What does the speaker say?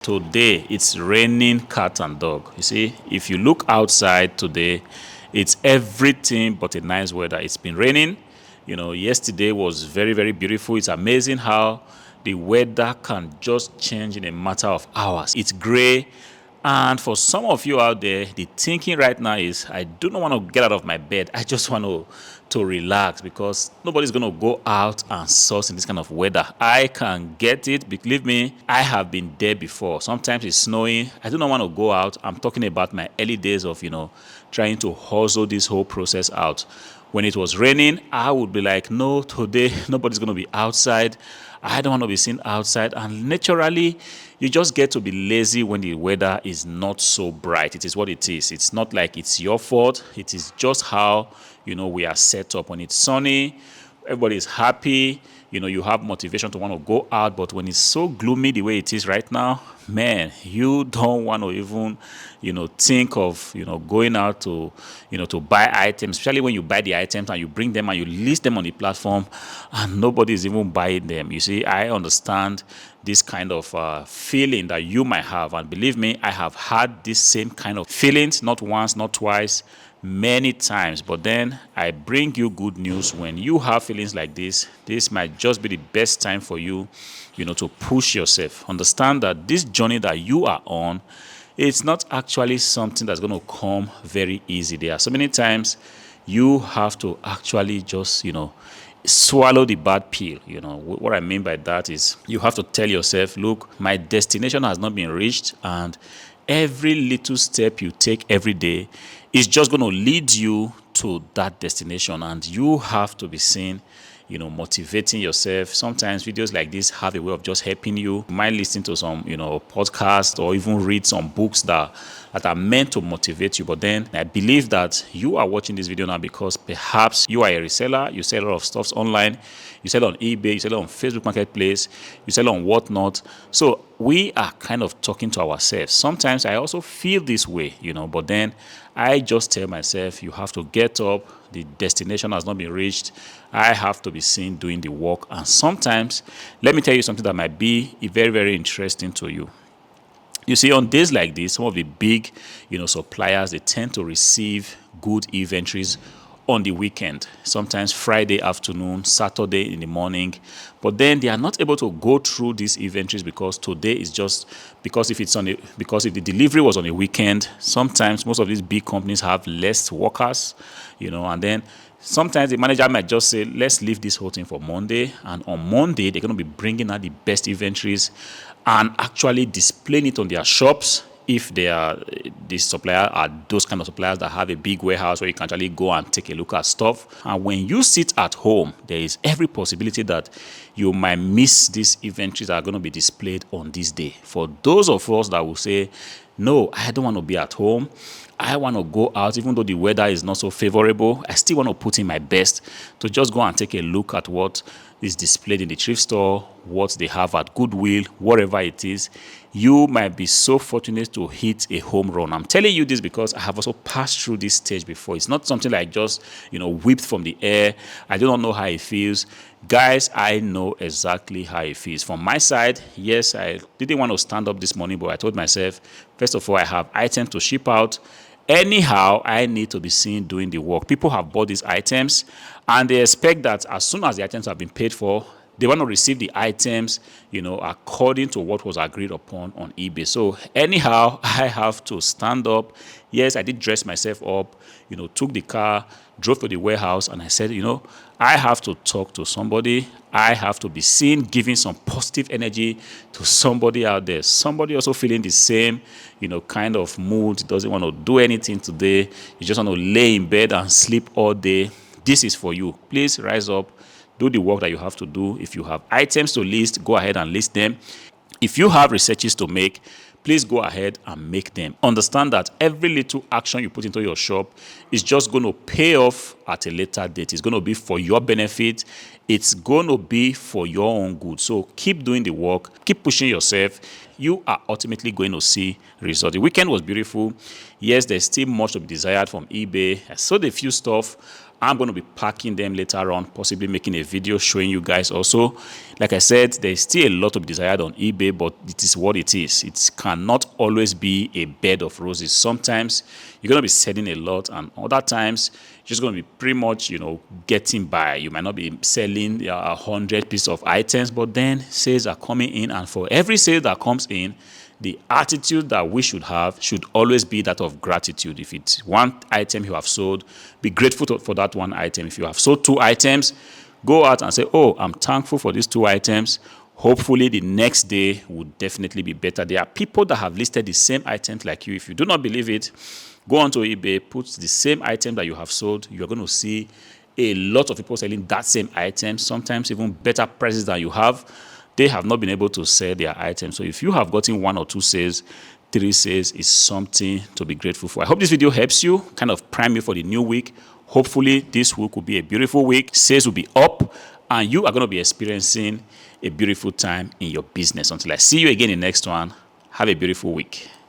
Today it's raining cat and dog. You see, if you look outside today, it's everything but a nice weather. It's been raining. Yesterday was very, very beautiful. It's amazing how the weather can just change in a matter of hours. It's gray. And for some of you out there, the thinking right now is, I do not want to get out of my bed. I just want to relax because nobody's going to go out and source in this kind of weather. I can get it. Believe me, I have been there before. Sometimes it's snowing. I do not want to go out. I'm talking about my early days of, trying to hustle this whole process out. When it was raining, I would be like, no, today nobody's going to be outside. I don't want to be seen outside. And naturally, you just get to be lazy when the weather is not so bright. It is what it is. It's not like it's your fault. It is just how, we are set up. When it's sunny, everybody is happy. You have motivation to want to go out. But when it's so gloomy the way it is right now, man, you don't want to even, think of, going out to buy items, especially when you buy the items and you bring them and you list them on the platform and nobody is even buying them. You see, I understand this kind of feeling that you might have. And believe me, I have had this same kind of feelings, not once, not twice, many times. But then I bring you good news. When you have feelings like this might just be the best time for you, to push yourself. Understand that this journey that you are on, it's not actually something that's going to come very easy. There are so many times you have to actually just, swallow the bad pill. What I mean by that is you have to tell yourself, look, my destination has not been reached, and every little step you take every day is just going to lead you to that destination, and you have to be seen motivating yourself. Sometimes videos like this have a way of just helping you. You might listen to some, podcast or even read some books that are meant to motivate you. But then I believe that you are watching this video now because perhaps you are a reseller, you sell a lot of stuff online, you sell on eBay, you sell on Facebook Marketplace, you sell on whatnot. So we are kind of talking to ourselves. Sometimes I also feel this way, but then I just tell myself, you have to get up. The destination has not been reached. I have to be seen doing the work. And sometimes, let me tell you something that might be very, very interesting to you. You see, on days like this, some of the big, suppliers, they tend to receive good inventories on the weekend, sometimes Friday afternoon, Saturday in the morning. But then they are not able to go through these inventories because today is just because if the delivery was on a weekend, sometimes most of these big companies have less workers, and then sometimes the manager might just say, let's leave this whole thing for Monday. And on Monday, they're going to be bringing out the best inventories and actually displaying it on their shops. If this supplier are those kind of suppliers that have a big warehouse where you can actually go and take a look at stuff. And when you sit at home, there is every possibility that you might miss these inventories that are going to be displayed on this day. For those of us that will say, no, I don't want to be at home, I want to go out, even though the weather is not so favorable, I still want to put in my best to just go and take a look at what is displayed in the thrift store, what they have at Goodwill, whatever it is. You might be so fortunate to hit a home run. I'm telling you this because I have also passed through this stage before. It's not something like just, whipped from the air. I do not know how it feels. Guys, I know exactly how it feels. From my side, yes, I didn't want to stand up this morning, but I told myself, first of all, I have items to ship out. Anyhow, I need to be seen doing the work. People have bought these items and they expect that as soon as the items have been paid for, they want to receive the items, according to what was agreed upon on eBay. So anyhow, I have to stand up. Yes, I did dress myself up, took the car, drove to the warehouse, and I said, I have to talk to somebody. I have to be seen giving some positive energy to somebody out there. Somebody also feeling the same, kind of mood, doesn't want to do anything today. You just want to lay in bed and sleep all day. This is for you. Please rise up. Do the work that you have to do. If you have items to list, go ahead and list them. If you have researches to make, please go ahead and make them. Understand that every little action you put into your shop is just going to pay off at a later date. It's going to be for your benefit. It's going to be for your own good. So keep doing the work. Keep pushing yourself. You are ultimately going to see results. The weekend was beautiful. Yes, there's still much to be desired from eBay. I sold a few stuff. I'm going to be packing them later on, possibly making a video showing you guys also. Like I said, there's still a lot to be desired on eBay, but it is what it is. It cannot always be a bed of roses. Sometimes you're going to be selling a lot, and other times you're just going to be pretty much, getting by. You might not be selling 100 pieces of items, but then sales are coming in, and for every sale that comes in, the attitude that we should have should always be that of gratitude. If it's one item you have sold, be grateful for that one item. If you have sold 2 items, go out and say, oh, I'm thankful for these 2 items. Hopefully the next day would definitely be better. There are people that have listed the same items like you. If you do not believe it, go onto eBay, put the same item that you have sold. You're going to see a lot of people selling that same item, sometimes even better prices than you have. They have not been able to sell their items. So if you have gotten 1 or 2 sales, 3 sales is something to be grateful for. I hope this video helps you, kind of prime you for the new week. Hopefully this week will be a beautiful week. Sales will be up, and you are going to be experiencing a beautiful time in your business. Until I see you again in the next one, have a beautiful week.